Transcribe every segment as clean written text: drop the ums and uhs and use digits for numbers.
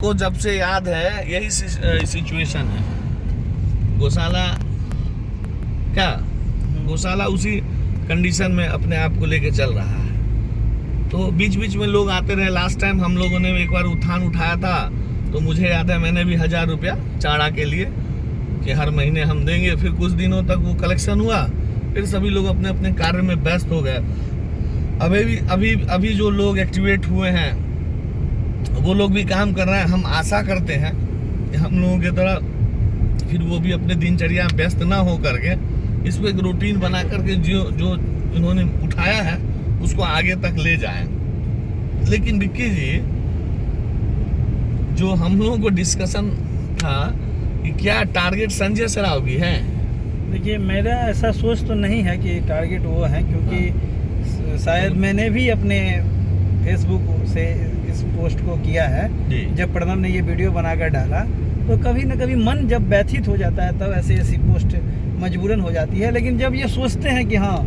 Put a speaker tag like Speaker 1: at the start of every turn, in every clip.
Speaker 1: को जब से याद है यही सिचुएशन है। गौशाला क्या गौशाला उसी कंडीशन में अपने आप को लेके चल रहा है। तो बीच बीच में लोग आते रहे। लास्ट टाइम हम लोगों ने एक बार उत्थान उठाया था, तो मुझे याद है मैंने भी 1000 रुपया चारा के लिए कि हर महीने हम देंगे। फिर कुछ दिनों तक वो कलेक्शन हुआ, फिर सभी लोग अपने अपने कार्य में व्यस्त हो गए। अभी जो लोग एक्टिवेट हुए हैं वो लोग भी काम कर रहे हैं। हम आशा करते हैं कि हम लोगों की तरह फिर वो भी अपने दिनचर्या में व्यस्त ना हो करके इस पर एक रूटीन बना करके जो इन्होंने उठाया है उसको आगे तक ले जाएं। लेकिन विक्की जी, जो हम लोगों को डिस्कशन था कि क्या टारगेट संजय सरावगी है?
Speaker 2: देखिए, मेरा ऐसा सोच तो नहीं है कि टारगेट वो है, क्योंकि शायद मैंने भी अपने फेसबुक से इस पोस्ट को किया है। जब प्रणव ने ये वीडियो बनाकर डाला तो कभी न कभी मन जब व्यथित हो जाता है तब ऐसी पोस्ट मजबूरन हो जाती है। लेकिन जब ये सोचते हैं कि हाँ,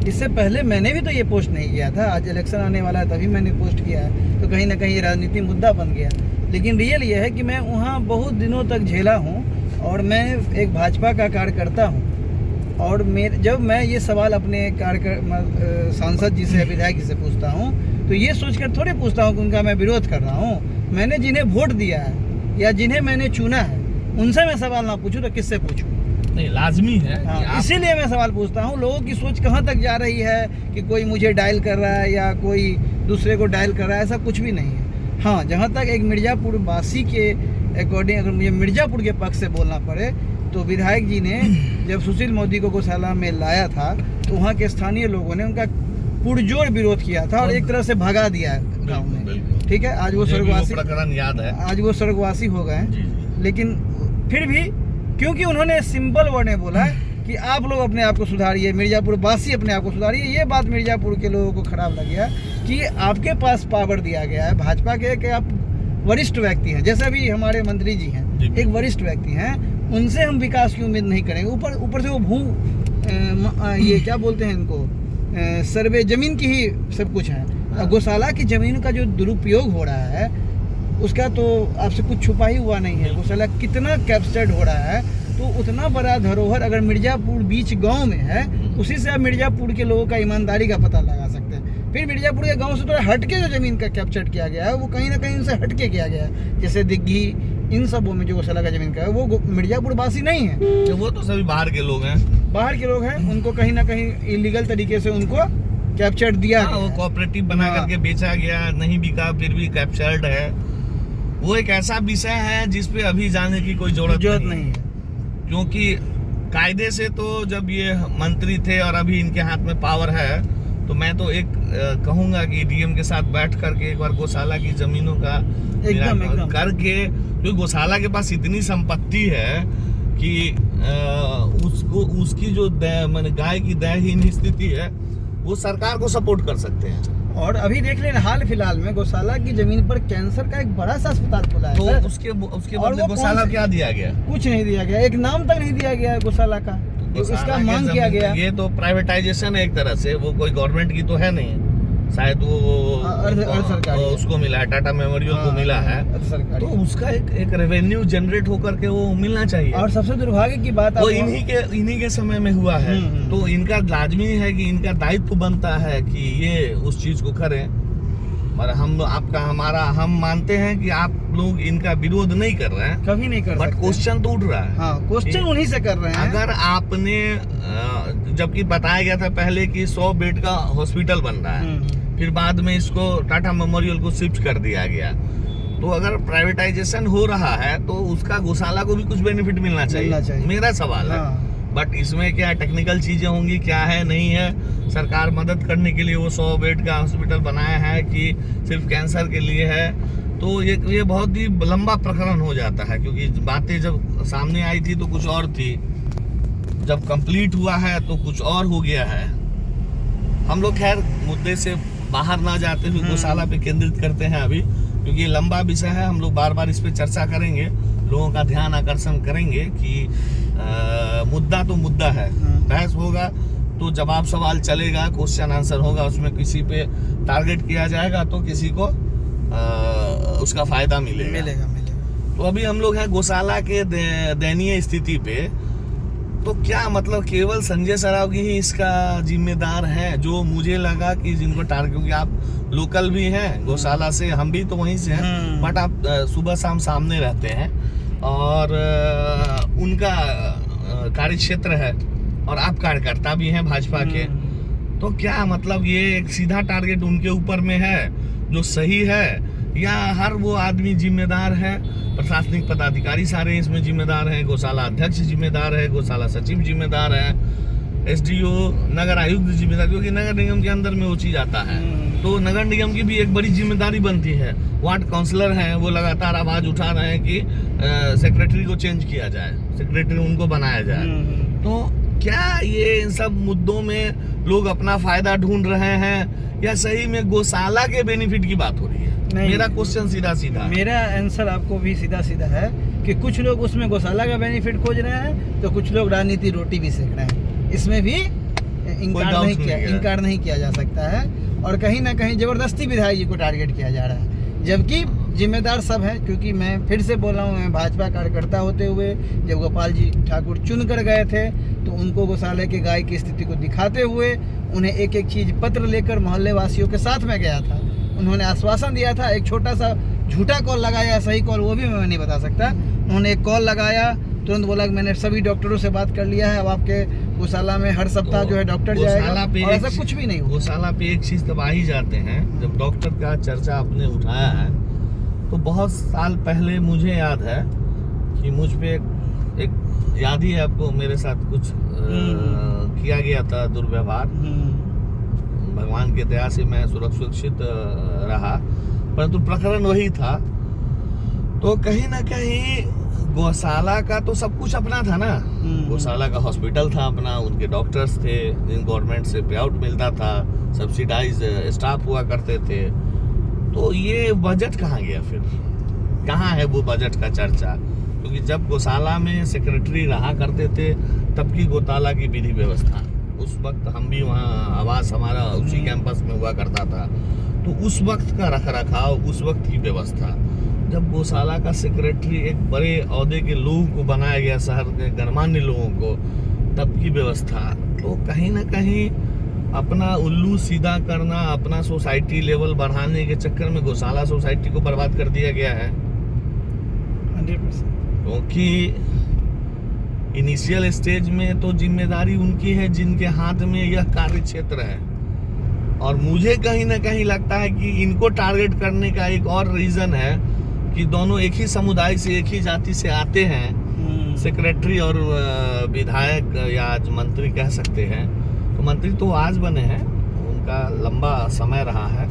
Speaker 2: इससे पहले मैंने भी तो ये पोस्ट नहीं किया था, आज इलेक्शन आने वाला है तभी मैंने पोस्ट किया है, तो कहीं ना कहीं ये राजनीतिक मुद्दा बन गया। लेकिन रियल ये है कि मैं वहाँ बहुत दिनों तक झेला हूँ और मैं एक भाजपा का कार्यकर्ता हूँ। और जब मैं ये सवाल अपने सांसद जी से, विधायक जी से पूछता हूँ तो ये सोचकर थोड़े पूछता हूँ कि उनका मैं विरोध कर रहा हूँ। मैंने जिन्हें वोट दिया है या जिन्हें मैंने चुना है उनसे मैं सवाल ना पूछूं तो किससे पूछूं?
Speaker 1: नहीं, लाजमी है।
Speaker 2: इसीलिए मैं सवाल पूछता हूँ। लोगों की सोच कहाँ तक जा रही है कि कोई मुझे डायल कर रहा है या कोई दूसरे को डायल कर रहा है, ऐसा कुछ भी नहीं है। हाँ, जहाँ तक एक मिर्ज़ापुर वासी के अकॉर्डिंग अगर मुझे मिर्ज़ापुर के पक्ष से बोलना पड़े तो विधायक जी ने जब सुशील मोदी को गौशाला में लाया था तो वहाँ के स्थानीय लोगों ने उनका पुरजोर विरोध किया था और एक तरह से भगा दिया है गाँव में। ठीक है, आज वो स्वर्गवासी
Speaker 1: प्रकरण याद है, आज
Speaker 2: वो स्वर्गवासी हो गए। लेकिन फिर भी क्योंकि उन्होंने सिंपल वर्ड में बोला कि आप लोग अपने आप को सुधारिए, मिर्ज़ापुर वासी अपने आप को सुधारिए। ये बात मिर्ज़ापुर के लोगों को खराब लग गया कि आपके पास पावर दिया गया है भाजपा के कि आप वरिष्ठ व्यक्ति हैं, जैसे भी हमारे मंत्री जी हैं, एक वरिष्ठ व्यक्ति हैं, उनसे हम विकास की उम्मीद नहीं करेंगे। ऊपर से वो ये क्या बोलते हैं इनको, सर्वे जमीन की ही सब कुछ है। गौशाला की जमीन का जो दुरुपयोग हो रहा है उसका तो आपसे कुछ छुपा ही हुआ नहीं है। गौशाला कितना कैप्चर्ड हो रहा है, तो उतना बड़ा धरोहर अगर मिर्ज़ापुर बीच गांव में है, उसी से आप मिर्ज़ापुर के लोगों का ईमानदारी का पता लगा सकते हैं। फिर मिर्ज़ापुर के गांव से थोड़ा हट के जो जमीन का कैप्चर किया गया है वो कहीं ना कहीं उनसे हट के किया गया है, जैसे दिग्घी, इन सबों में जो गौशाला का जमीन का है वो मिर्ज़ापुर वासी नहीं है।
Speaker 1: तो वो तो सभी बाहर के लोग हैं,
Speaker 2: उनको कहीं ना कहीं इलीगल तरीके से उनको कैप्चर्ड दिया गया।
Speaker 1: वो कोऑपरेटिव बना करके बेचा गया, नहीं बिका फिर भी कैप्चर्ड है। वो एक ऐसा विषय है जिस पे अभी जाने की कोई जरूरत नहीं है, क्योंकि कायदे से तो जब ये मंत्री थे और अभी इनके हाथ में पावर है, तो मैं तो एक कहूँगा कि डीएम के साथ बैठ करके एक बार गौशाला की जमीनों का एकदम करके, क्योंकि गौशाला के पास इतनी संपत्ति है कि उसकी जो गाय की दयहीन स्थिति है वो सरकार को सपोर्ट कर सकते हैं।
Speaker 2: और अभी देख लेना, हाल फिलहाल में गौशाला की जमीन पर कैंसर का एक बड़ा सा अस्पताल खुला है,
Speaker 1: तो उसके बदले गौशाला क्या दिया गया?
Speaker 2: कुछ नहीं दिया गया, एक नाम तक नहीं दिया गया है गौशाला का, इसका मांग किया गया।
Speaker 1: ये तो प्राइवेटाइजेशन है एक तरह से, वो कोई गवर्नमेंट की तो है नहीं, शायद वो उसको मिला है, टाटा मेमोरियल को मिला है, तो उसका एक रेवेन्यू जनरेट होकर के वो मिलना चाहिए।
Speaker 2: और सबसे दुर्भाग्य की बात
Speaker 1: वो इन्हीं के समय में हुआ है, तो इनका लाजमी है कि इनका दायित्व बनता है कि ये उस चीज को करें। और हम मानते हैं कि आप लोग इनका विरोध नहीं कर रहे हैं,
Speaker 2: कभी नहीं कर रहे,
Speaker 1: बट क्वेश्चन तो उठ रहा है।
Speaker 2: हाँ, क्वेश्चन उन्हीं से कर रहे हैं।
Speaker 1: अगर आपने जबकि बताया गया था पहले कि 100 बेड का हॉस्पिटल बन रहा है, फिर बाद में इसको टाटा मेमोरियल को शिफ्ट कर दिया गया, तो अगर प्राइवेटाइजेशन हो रहा है तो उसका गौशाला को भी कुछ बेनिफिट मिलना चाहिए। मेरा सवाल है। बट इसमें क्या टेक्निकल चीजें होंगी, क्या है नहीं है, सरकार मदद करने के लिए वो 100 बेड का हॉस्पिटल बनाया है कि सिर्फ कैंसर के लिए है, तो ये बहुत ही लंबा प्रकरण हो जाता है। क्योंकि बातें जब सामने आई थी तो कुछ और थी, जब कंप्लीट हुआ है तो कुछ और हो गया है। हम लोग खैर मुद्दे से बाहर ना जाते हुए गौशाला पे केंद्रित करते हैं अभी, क्योंकि ये लंबा विषय है। हम लोग बार बार इस पे चर्चा करेंगे, लोगों का ध्यान आकर्षण करेंगे कि मुद्दा तो मुद्दा है, बहस होगा तो जवाब सवाल चलेगा, क्वेश्चन आंसर होगा, उसमें किसी पे टारगेट किया जाएगा तो किसी को उसका फायदा मिलेगा। तो अभी हम लोग हैं गौशाला के दयनीय स्थिति पे। तो क्या मतलब केवल संजय सरावगी ही इसका जिम्मेदार है? जो मुझे लगा कि जिनको टारगेट, क्योंकि आप लोकल भी हैं गौशाला से, हम भी तो वहीं से हैं, बट आप सुबह शाम सामने रहते हैं और उनका कार्य क्षेत्र है और आप कार्यकर्ता भी हैं भाजपा के। तो क्या मतलब ये एक सीधा टारगेट उनके ऊपर में है जो सही है, या हर वो आदमी जिम्मेदार है? प्रशासनिक पदाधिकारी सारे इसमें जिम्मेदार हैं, गौशाला अध्यक्ष जिम्मेदार है, गौशाला सचिव जिम्मेदार है, एसडीओ, नगर आयुक्त जिम्मेदार, क्योंकि नगर निगम के अंदर में वो चीज आता है। तो नगर निगम की भी एक बड़ी जिम्मेदारी बनती है। वार्ड काउंसलर हैं, वो लगातार आवाज उठा रहे हैं कि सेक्रेटरी को चेंज किया जाए, सेक्रेटरी उनको बनाया जाए। तो क्या ये इन सब मुद्दों में लोग अपना फायदा ढूंढ रहे हैं, या सही में गौशाला के बेनिफिट की बात हो रही है? मेरा क्वेश्चन सीधा सीधा,
Speaker 2: मेरा आंसर आपको भी सीधा सीधा है कि कुछ लोग उसमें गौशाला का बेनिफिट खोज रहे हैं, तो कुछ लोग राजनीति रोटी भी सेक रहे हैं। इसमें भी इनकार नहीं किया जा सकता है। और कहीं ना कहीं जबरदस्ती विधायक जी को टारगेट किया जा रहा है, जबकि जिम्मेदार सब है। क्योंकि मैं फिर से बोल रहा हूँ, मैं भाजपा कार्यकर्ता होते हुए जब गोपाल जी ठाकुर चुन कर गए थे, तो उनको गौशाला के गाय की स्थिति को दिखाते हुए उन्हें एक एक चीज पत्र लेकर मोहल्ले वासियों के साथ में गया था। उन्होंने आश्वासन दिया था, एक छोटा सा झूठा कॉल लगाया, सही कॉल वो भी मैं नहीं बता सकता। उन्होंने एक कॉल लगाया, तुरंत बोला कि मैंने सभी डॉक्टरों से बात कर लिया है, अब आपके गौशाला में हर सप्ताह जो है डॉक्टर जाएगा, और ऐसा कुछ भी नहीं हुआ।
Speaker 1: गौशाला पे एक चीज तब आ ही जाते हैं, जब डॉक्टर का चर्चा आपने उठाया है, तो बहुत साल पहले मुझे याद है कि मुझ पे एक याद ही है आपको, मेरे साथ कुछ किया गया था दुर्व्यवहार। भगवान के दया से मैं सुरक्षित रहा, परंतु प्रकरण वही था। तो कहीं ना कहीं गौशाला का तो सब कुछ अपना था ना, गौशाला का हॉस्पिटल था अपना, उनके डॉक्टर्स थे, जिन गवर्नमेंट से पे आउट मिलता था, सब्सिडाइज स्टाफ हुआ करते थे। तो ये बजट कहाँ गया फिर? कहाँ है वो बजट का चर्चा? क्योंकि जब गौशाला में सेक्रेटरी रहा करते थे, तब की गौशाला की विधि व्यवस्था, उस वक्त हम भी वहाँ, आवास हमारा उसी कैंपस में हुआ करता था, तो उस वक्त का रख रखाव, उस वक्त की व्यवस्था, जब गौशाला का सेक्रेटरी एक बड़े ओहदे के लोगों को बनाया गया, शहर के गणमान्य लोगों को, तब की व्यवस्था, तो कहीं ना कहीं अपना उल्लू सीधा करना, अपना सोसाइटी लेवल बढ़ाने के चक्कर में गौशाला सोसाइटी को बर्बाद कर दिया गया है।
Speaker 2: 100%।
Speaker 1: क्योंकि इनिशियल स्टेज में तो जिम्मेदारी उनकी है जिनके हाथ में यह कार्य क्षेत्र है। और मुझे कहीं ना कहीं लगता है कि इनको टारगेट करने का एक और रीजन है कि दोनों एक ही समुदाय से, एक ही जाति से आते हैं, सेक्रेटरी और विधायक या आज मंत्री कह सकते हैं। तो मंत्री तो आज बने हैं, उनका लंबा समय रहा है,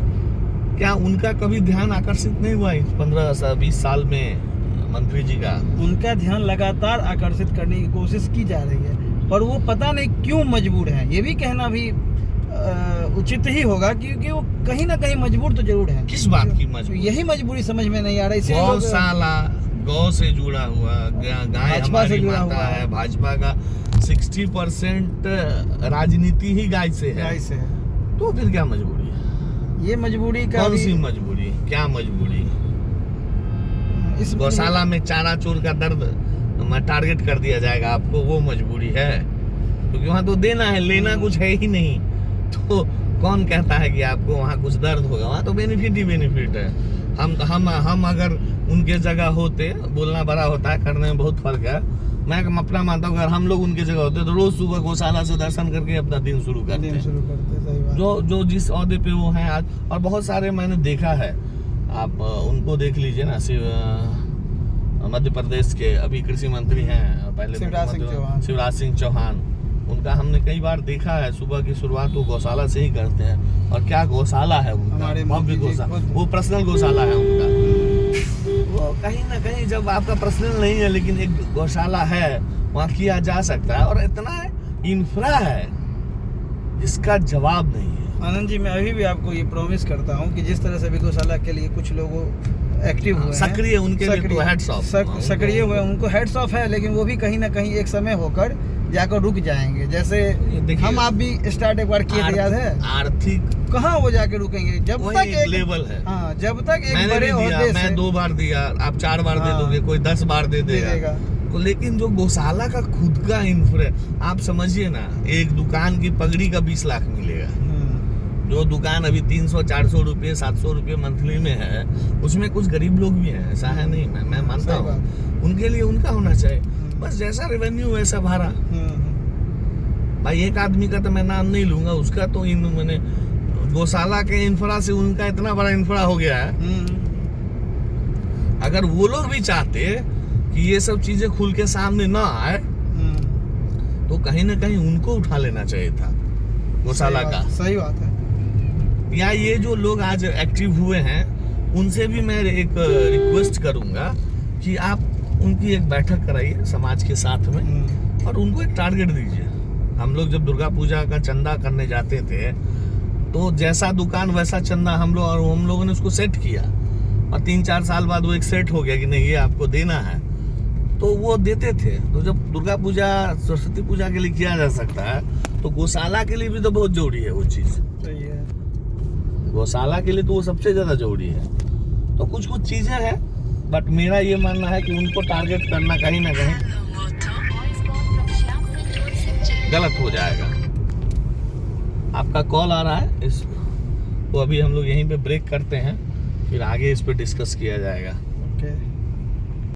Speaker 1: क्या उनका कभी ध्यान आकर्षित नहीं हुआ 15-20 साल में मंत्री जी का?
Speaker 2: उनका ध्यान लगातार आकर्षित करने की कोशिश की जा रही है, पर वो पता नहीं क्यों मजबूर है। ये भी कहना भी उचित ही होगा, क्योंकि वो कहीं ना कहीं मजबूर तो जरूर है।
Speaker 1: किस बात की मजबूरी?
Speaker 2: यही मजबूरी समझ में नहीं आ रहा। इसीलिए
Speaker 1: गौशाला, गौ से जुड़ा हुआ, गाय हमारी माता है, भाजपा का 60% राजनीति ही गाय से है। तो फिर क्या मजबूरी है?
Speaker 2: ये मजबूरी का
Speaker 1: कौन सी मजबूरी? क्या मजबूरी? इस गौशाला में चारा चोर का दर्द टारगेट कर दिया जाएगा आपको, वो मजबूरी है? क्योंकि वहाँ तो देना है, लेना कुछ है ही नहीं। तो कौन कहता है कि आपको वहाँ कुछ दर्द होगा? वहाँ तो बेनिफिट ही बेनिफिट है। हम अगर उनके जगह होते, बोलना बड़ा होता है, करने में बहुत फर्क है। मैं अपना मानता हूँ, अगर हम लोग उनके जगह होते तो रोज सुबह गौशाला से दर्शन करके अपना दिन शुरू करते। जो जिस ओहदे पे वो हैं आज, और बहुत सारे मैंने देखा है, आप उनको देख लीजिए ना। मध्य प्रदेश के अभी कृषि मंत्री हैं, पहले शिवराज सिंह चौहान, उनका हमने कई बार देखा है, सुबह की शुरुआत वो गौशाला से ही करते हैं। और क्या गौशाला है उनका, भव्य गौशाला, वो पर्सनल गौशाला है उनका। वो कहीं ना कहीं जब आपका पर्सनल नहीं है लेकिन एक गौशाला है, वहाँ किया जा सकता है। और इतना इंफ्रा है इसका जवाब नहीं है।
Speaker 2: आनंद जी, मैं अभी भी आपको ये प्रॉमिस करता हूँ कि जिस तरह से भी गौशाला के लिए कुछ लोगों एक्टिव हुए हैं,
Speaker 1: सक्रिय, उनके लिए तो हेड्स ऑफ,
Speaker 2: सक्रिय हुए, उनको हेड्स ऑफ है, लेकिन वो भी कहीं ना कहीं एक समय होकर जाकर रुक जाएंगे। जैसे हम आप भी स्टार्ट एक बार किए थे, याद है?
Speaker 1: आर्थिक
Speaker 2: कहाँ वो जाके रुकेंगे जब तक एक
Speaker 1: लेवल है।
Speaker 2: हाँ, जब तक एक
Speaker 1: मैंने
Speaker 2: बड़े
Speaker 1: भी दिया,
Speaker 2: ओहदे
Speaker 1: मैं
Speaker 2: से
Speaker 1: 2 बार दिया, आप 4 बार दे
Speaker 2: हाँ,
Speaker 1: दोगे, कोई 10 बार दे देगा। तो लेकिन जो गौशाला का खुद का इंफ्रा, आप समझिए ना, एक दुकान की पगड़ी का 20 लाख मिलेगा। जो दुकान अभी 300-400 रुपये 700 रुपये मंथली में है, उसमें कुछ गरीब लोग भी हैं, ऐसा है नहीं, मैं मानता हूँ, उनके लिए उनका होना चाहिए। बस जैसा रेवेन्यू वैसा भाड़ा। भाई एक आदमी का तो मैं नाम नहीं लूंगा, उसका तो इन मैंने गौशाला के इंफ्रा से उनका इतना बड़ा इंफ्रा हो गया है। अगर वो लोग भी चाहते कि ये सब चीजें खुल के सामने ना आए, तो कहीं ना कहीं उनको उठा लेना चाहिए था गौशाला का।
Speaker 2: सही बात है।
Speaker 1: या ये जो लोग आज एक्टिव हुए हैं, उनसे भी मैं एक रिक्वेस्ट करूंगा कि आप उनकी एक बैठक कराइए समाज के साथ में, और उनको एक टारगेट दीजिए। हम लोग जब दुर्गा पूजा का चंदा करने जाते थे, तो जैसा दुकान वैसा चंदा हम लोगों ने उसको सेट किया, और 3-4 साल बाद वो एक सेट हो गया कि नहीं ये आपको देना है, तो वो देते थे। तो जब दुर्गा पूजा सरस्वती पूजा के लिए किया जा सकता है, तो गौशाला के लिए भी तो बहुत जरूरी है वो चीज़।
Speaker 2: सही है,
Speaker 1: गौशाला के लिए तो वो सबसे ज़्यादा जरूरी है। तो कुछ चीज़ें हैं, बट मेरा ये मानना है कि उनको टारगेट करना कहीं ना कहीं गलत हो जाएगा। आपका कॉल आ रहा है, इस तो अभी हम लोग यहीं पे ब्रेक करते हैं, फिर आगे इस पे डिस्कस किया जाएगा।
Speaker 2: ओके।